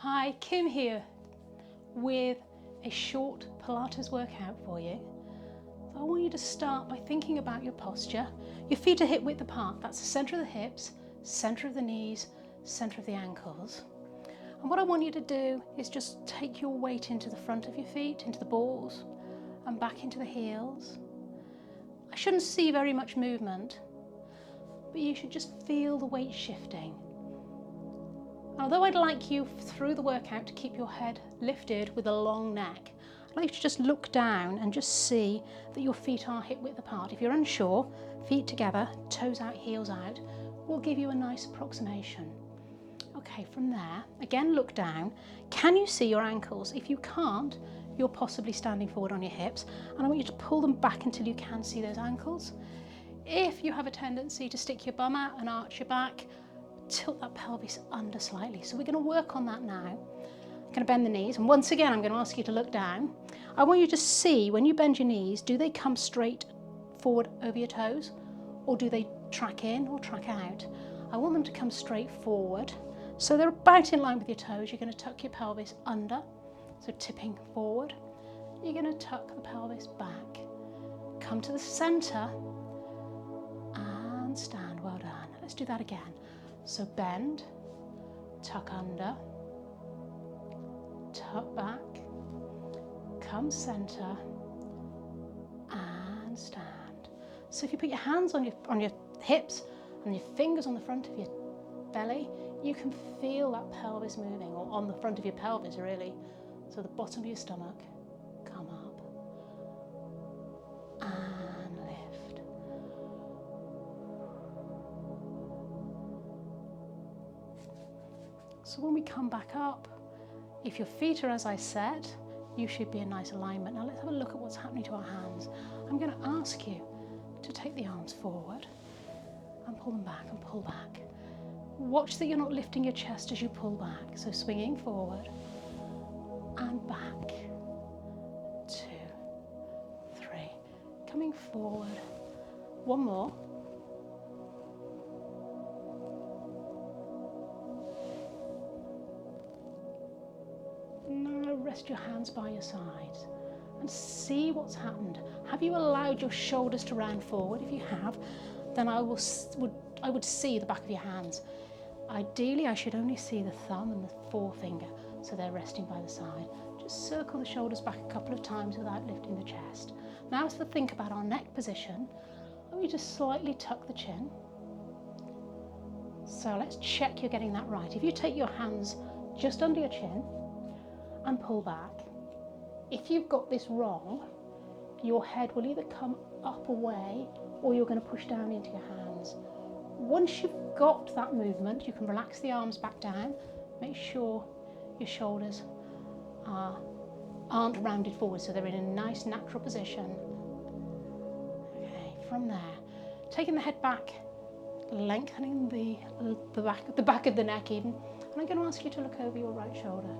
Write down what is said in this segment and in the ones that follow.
Hi, Kim here with a short Pilates workout for you. So I want you to start by thinking about your posture. Your feet are hip width apart. That's the centre of the hips, centre of the knees, centre of the ankles. And what I want you to do is just take your weight into the front of your feet, into the balls, and back into the heels. I shouldn't see very much movement, but you should just feel the weight shifting. Although I'd like you through the workout to keep your head lifted with a long neck, I'd like you to just look down and just see that your feet are hip width apart. If you're unsure, feet together, toes out, heels out, will give you a nice approximation. Okay, from there, again look down. Can you see your ankles? If you can't, you're possibly standing forward on your hips, and I want you to pull them back until you can see those ankles. If you have a tendency to stick your bum out and arch your back, tilt that pelvis under slightly. So we're going to work on that now. I'm going to bend the knees, and once again I'm going to ask you to look down. I want you to see, when you bend your knees, do they come straight forward over your toes, or do they track in or track out? I want them to come straight forward, so they're about in line with your toes. You're going to tuck your pelvis under, so tipping forward. You're going to tuck the pelvis back, come to the centre and stand. Well done. Let's do that again. So bend, tuck under, tuck back, come centre and stand. So if you put your hands on your hips and your fingers on the front of your belly, you can feel that pelvis moving, or on the front of your pelvis really. So the bottom of your stomach, come up and lift. So when we come back up, if your feet are as I said, you should be in nice alignment. Now let's have a look at what's happening to our hands. I'm going to ask you to take the arms forward and pull them back and pull back. Watch that you're not lifting your chest as you pull back. So swinging forward and back. 2, 3. Coming forward. One more. Rest your hands by your sides and see what's happened. Have you allowed your shoulders to round forward? If you have, then I would see the back of your hands. Ideally, I should only see the thumb and the forefinger, so they're resting by the side. Just circle the shoulders back a couple of times without lifting the chest. Now, as we think about our neck position, let me just slightly tuck the chin. So let's check you're getting that right. If you take your hands just under your chin and pull back. If you've got this wrong, your head will either come up away or you're going to push down into your hands. Once you've got that movement, you can relax the arms back down. Make sure your shoulders aren't rounded forward, so they're in a nice natural position. Okay, from there, taking the head back, lengthening the back of the neck even, and I'm going to ask you to look over your right shoulder.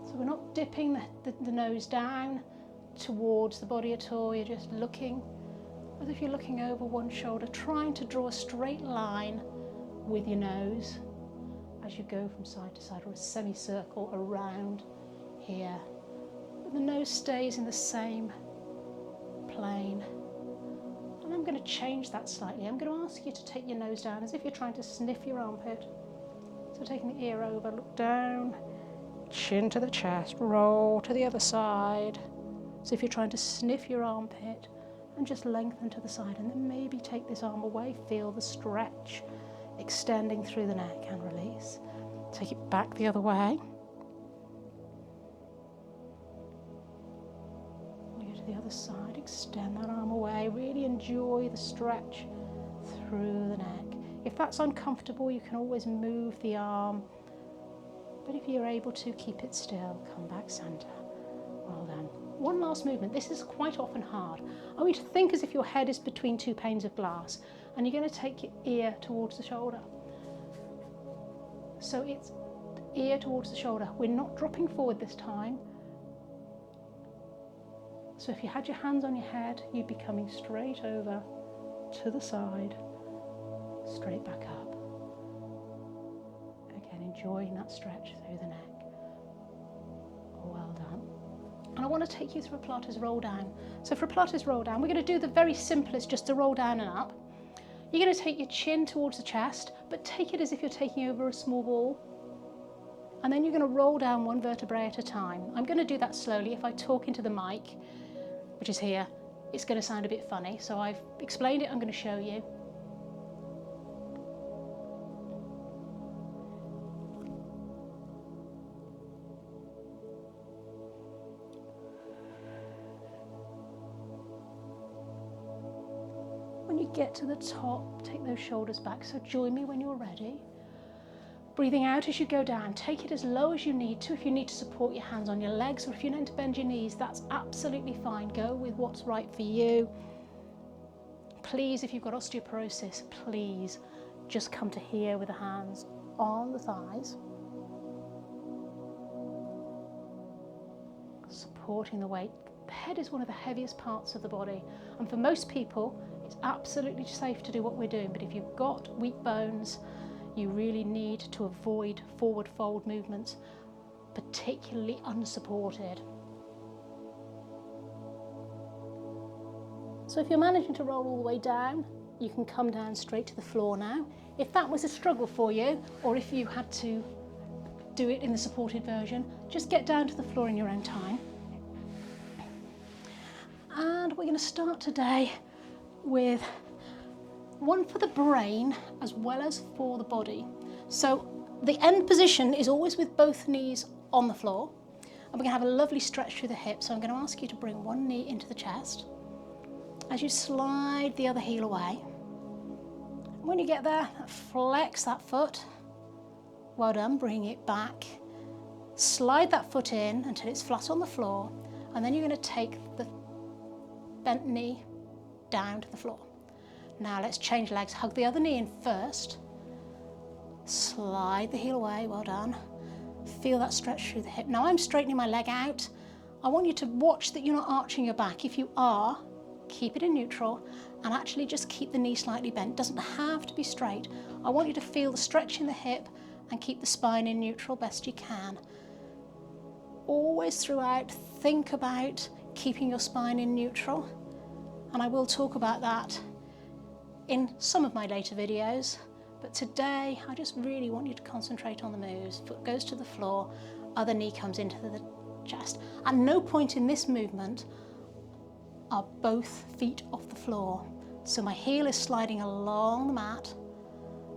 So we're not dipping the nose down towards the body at all. You're just looking as if you're looking over one shoulder, trying to draw a straight line with your nose as you go from side to side, or a semicircle around here. But the nose stays in the same plane. And I'm going to change that slightly. I'm going to ask you to take your nose down as if you're trying to sniff your armpit. So taking the ear over, look down. Chin to the chest, roll to the other side. So if you're trying to sniff your armpit, and just lengthen to the side, and then maybe take this arm away, feel the stretch extending through the neck, and release. Take it back the other way. Go to the other side, extend that arm away, really enjoy the stretch through the neck. If that's uncomfortable, you can always move the arm. But if you're able to, keep it still, come back centre. Well done. One last movement. This is quite often hard. I want you to think as if your head is between two panes of glass, and you're going to take your ear towards the shoulder. So it's ear towards the shoulder. We're not dropping forward this time. So if you had your hands on your head, you'd be coming straight over to the side, straight back up. Again, enjoying that stretch through the neck. Well done. And I want to take you through a Pilates roll down. So for a Pilates roll down, we're going to do the very simplest, just to roll down and up. You're going to take your chin towards the chest, but take it as if you're taking over a small ball. And then you're going to roll down one vertebrae at a time. I'm going to do that slowly. If I talk into the mic, which is here, it's going to sound a bit funny. So I've explained it, I'm going to show you. When you get to the top, take those shoulders back. So join me when you're ready. Breathing out as you go down, take it as low as you need to. If you need to support your hands on your legs, or if you need to bend your knees, that's absolutely fine. Go with what's right for you. Please, if you've got osteoporosis, please just come to here with the hands on the thighs. Supporting the weight. The head is one of the heaviest parts of the body, and for most people, it's absolutely safe to do what we're doing, but if you've got weak bones, you really need to avoid forward fold movements, particularly unsupported. So if you're managing to roll all the way down, you can come down straight to the floor now. If that was a struggle for you, or if you had to do it in the supported version, just get down to the floor in your own time. And we're going to start today with one for the brain as well as for the body. So the end position is always with both knees on the floor, and we're going to have a lovely stretch through the hips. So I'm going to ask you to bring one knee into the chest as you slide the other heel away. When you get there, flex that foot. Well done. Bring it back, slide that foot in until it's flat on the floor, and then you're going to take the bent knee down to the floor. Now let's change legs. Hug the other knee in first. Slide the heel away. Well done. Feel that stretch through the hip. Now I'm straightening my leg out. I want you to watch that you're not arching your back. If you are, keep it in neutral and actually just keep the knee slightly bent. It doesn't have to be straight. I want you to feel the stretch in the hip and keep the spine in neutral best you can. Always throughout, think about keeping your spine in neutral. And I will talk about that in some of my later videos, but today I just really want you to concentrate on the moves. Foot goes to the floor, other knee comes into the chest. At no point in this movement are both feet off the floor. So my heel is sliding along the mat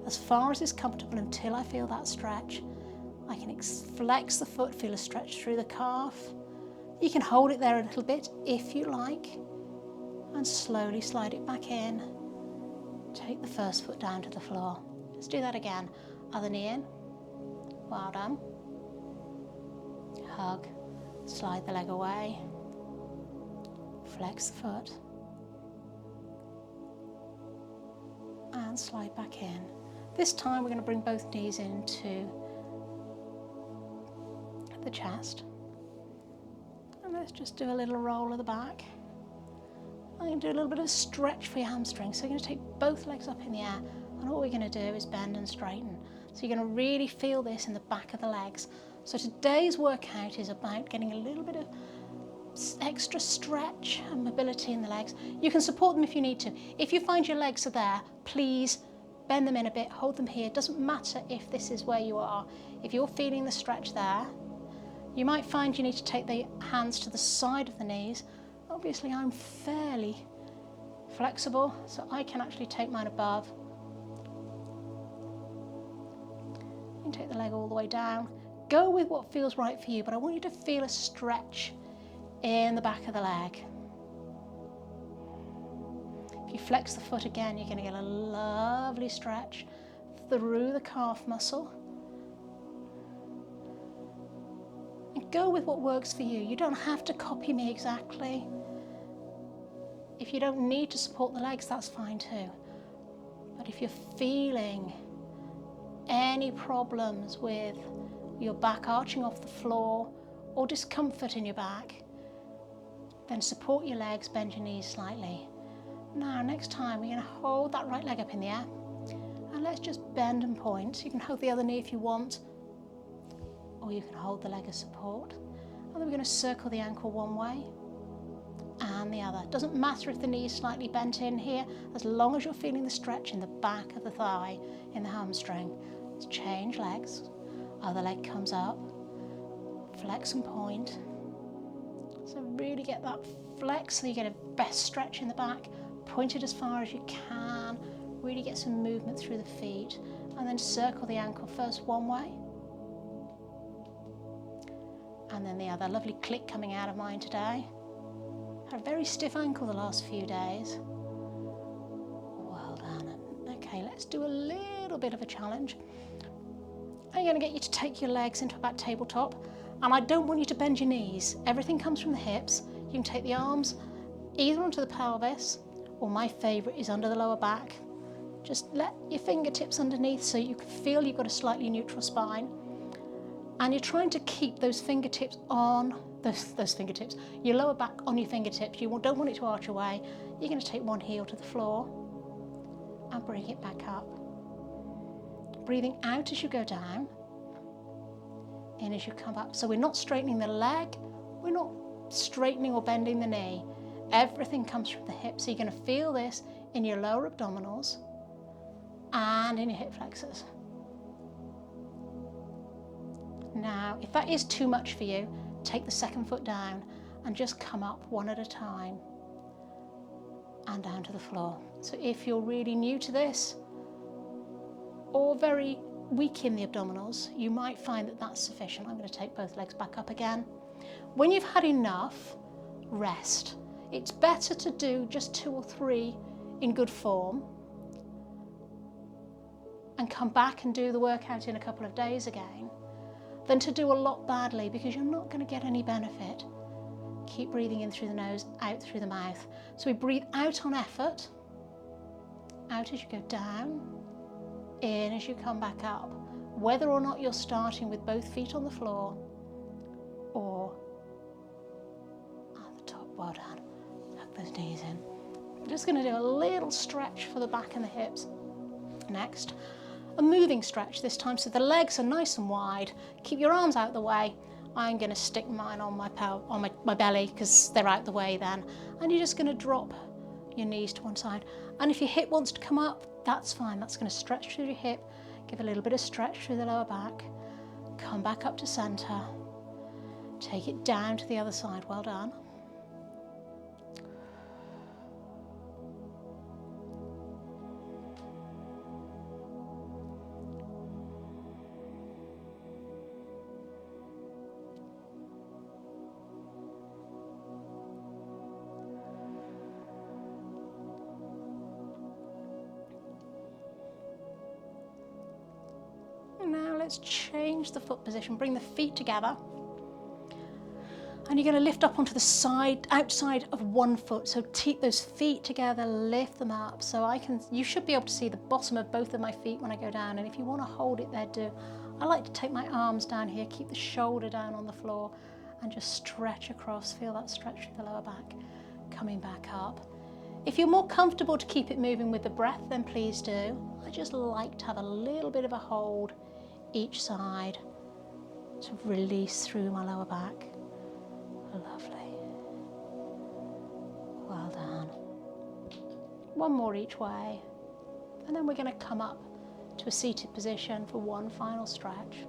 as far as is comfortable until I feel that stretch. I can flex the foot, feel a stretch through the calf. You can hold it there a little bit if you like, and slowly slide it back in. Take the first foot down to the floor. Let's do that again. Other knee in. Well done. Hug. Slide the leg away. Flex the foot. And slide back in. This time we're going to bring both knees into the chest. And let's just do a little roll of the back. I'm going to do a little bit of stretch for your hamstrings. So you're going to take both legs up in the air, and all we're going to do is bend and straighten. So you're going to really feel this in the back of the legs. So today's workout is about getting a little bit of extra stretch and mobility in the legs. You can support them if you need to. If you find your legs are there, please bend them in a bit, hold them here. It doesn't matter if this is where you are. If you're feeling the stretch there, you might find you need to take the hands to the side of the knees. Obviously I'm fairly flexible, so I can actually take mine above. You can take the leg all the way down. Go with what feels right for you, but I want you to feel a stretch in the back of the leg. If you flex the foot again, you're going to get a lovely stretch through the calf muscle. And go with what works for you. You don't have to copy me exactly. If you don't need to support the legs, that's fine too. But if you're feeling any problems with your back arching off the floor or discomfort in your back, then support your legs, bend your knees slightly. Now, next time, we're going to hold that right leg up in the air, and let's just bend and point. You can hold the other knee if you want, or you can hold the leg as support. And then we're going to circle the ankle one way and the other. Doesn't matter if the knee is slightly bent in here, as long as you're feeling the stretch in the back of the thigh, in the hamstring. Let's change legs. Other leg comes up, flex and point. So really get that flex so you get a best stretch in the back. Point it as far as you can. Really get some movement through the feet. And then circle the ankle first one way. And then the other. Lovely click coming out of mine today. Had a very stiff ankle the last few days. Well done. Okay, let's do a little bit of a challenge. I'm going to get you to take your legs into about tabletop. And I don't want you to bend your knees. Everything comes from the hips. You can take the arms either onto the pelvis, or my favourite is under the lower back. Just let your fingertips underneath so you can feel you've got a slightly neutral spine. And you're trying to keep those fingertips on, those fingertips, your lower back on your fingertips. You don't want it to arch away. You're going to take one heel to the floor and bring it back up. Breathing out as you go down, in as you come up. So we're not straightening the leg, we're not straightening or bending the knee. Everything comes from the hips. So you're going to feel this in your lower abdominals and in your hip flexors. Now, if that is too much for you, take the second foot down and just come up one at a time and down to the floor. So if you're really new to this or very weak in the abdominals, you might find that that's sufficient. I'm going to take both legs back up again. When you've had enough, rest. It's better to do just 2 or 3 in good form and come back and do the workout in a couple of days again than to do a lot badly, because you're not going to get any benefit. Keep breathing in through the nose, out through the mouth. So we breathe out on effort, out as you go down, in as you come back up, whether or not you're starting with both feet on the floor or at the top. Well done. Tuck those knees in. I'm just going to do a little stretch for the back and the hips. Next, a moving stretch this time, so the legs are nice and wide. Keep your arms out the way. I'm going to stick mine on my belly because they're out the way then. And you're just going to drop your knees to one side. And if your hip wants to come up, that's fine. That's going to stretch through your hip. Give a little bit of stretch through the lower back. Come back up to center. Take it down to the other side. Well done. Now let's change the foot position. Bring the feet together. And you're going to lift up onto the side, outside of one foot. So keep those feet together, lift them up. So you should be able to see the bottom of both of my feet when I go down. And if you want to hold it there, do. I like to take my arms down here, keep the shoulder down on the floor and just stretch across. Feel that stretch through the lower back, coming back up. If you're more comfortable to keep it moving with the breath, then please do. I just like to have a little bit of a hold each side to release through my lower back. Lovely. Well done. One more each way. And then we're going to come up to a seated position for one final stretch.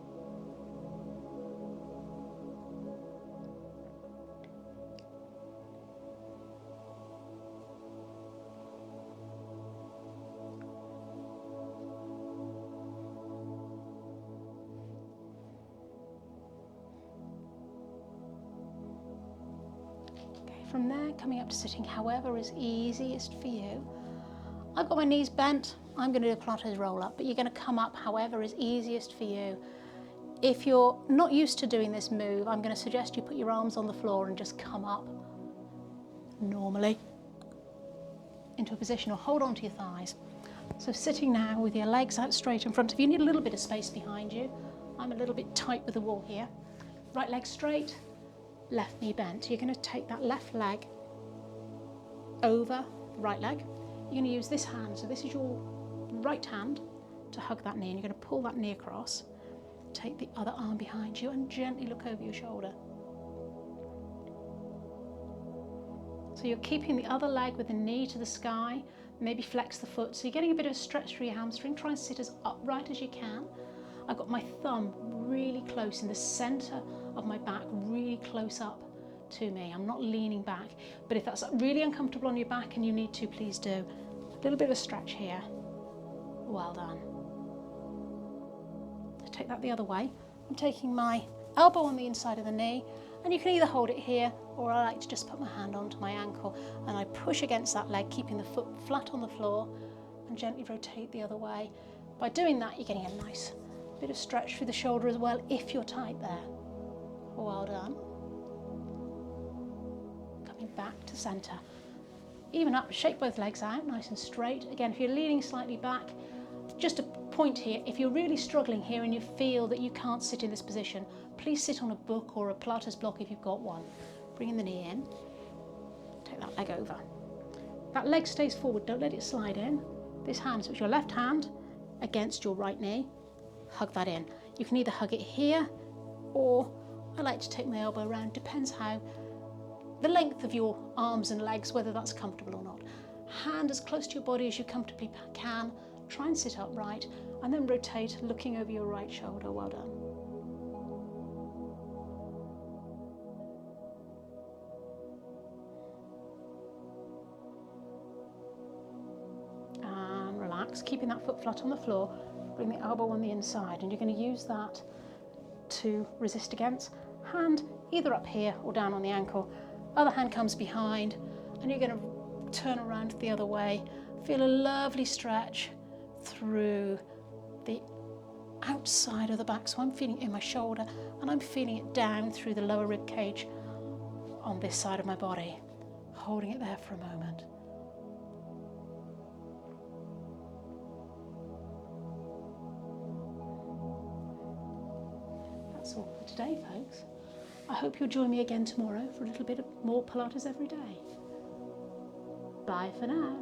From there, coming up to sitting, however is easiest for you. I've got my knees bent. I'm going to do a Pilates roll up, but you're going to come up however is easiest for you. If you're not used to doing this move, I'm going to suggest you put your arms on the floor and just come up normally into a position, or hold on to your thighs. So sitting now with your legs out straight in front of you. You need a little bit of space behind you. I'm a little bit tight with the wall here. Right leg straight, left knee bent. You're going to take that left leg over the right leg. You're going to use this hand, so this is your right hand, to hug that knee, and you're going to pull that knee across. rotate the other arm behind you and gently look over your shoulder. So you're keeping the other leg with the knee to the sky, maybe flex the foot. So you're getting a bit of a stretch through your hamstring. Try and sit as upright as you can. I've got my thumb really close in the center of my back, really close up to me. I'm not leaning back, but if that's really uncomfortable on your back and you need to, please do. A little bit of a stretch here. Well done. Take that the other way. I'm taking my elbow on the inside of the knee, and you can either hold it here, or I like to just put my hand onto my ankle and I push against that leg, keeping the foot flat on the floor, and gently rotate the other way. By doing that, you're getting a nice bit of stretch through the shoulder as well if you're tight there. Well done. Coming back to center. Even up, shake both legs out nice and straight. Again, if you're leaning slightly back, just a point here, if you're really struggling here and you feel that you can't sit in this position, please sit on a book or a Pilates block if you've got one. Bringing the knee in, take that leg over. That leg stays forward, don't let it slide in. This hand, so it's your left hand against your right knee, hug that in. You can either hug it here, or I like to take my elbow around, depends how the length of your arms and legs, whether that's comfortable or not. Hand as close to your body as you comfortably can. Try and sit upright, and then rotate, looking over your right shoulder. Well done. And relax, keeping that foot flat on the floor. Bring the elbow on the inside, and you're going to use that to resist against. Hand either up here or down on the ankle. Other hand comes behind, and you're going to turn around the other way. Feel a lovely stretch through the outside of the back. So I'm feeling it in my shoulder, and I'm feeling it down through the lower rib cage on this side of my body. Holding it there for a moment. That's all for today, folks. I hope you'll join me again tomorrow for a little bit more Pilates every day. Bye for now.